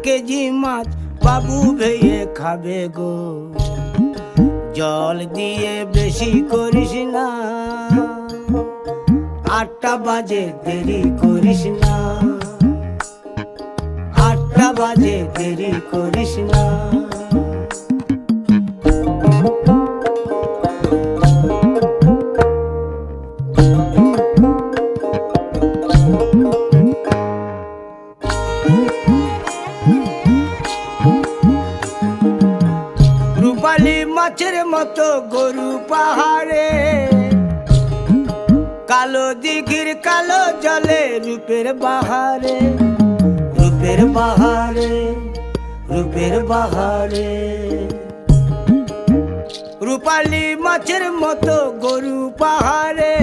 KG মাছ বাবু ভেয়ে খাবে গো। জল দিয়ে বেশি করিস না, 8টা বাজে দেরি করিস না, 8টা বাজে দেরি করিস না। রূপালী মাছের মতো গরু পাহাড়ে, কালো দিঘির কালো জলে রূপের বাহারে, রূপের বাহারে, রূপের বাহারে। রূপালী মাছের মতো গরু পাহাড়ে,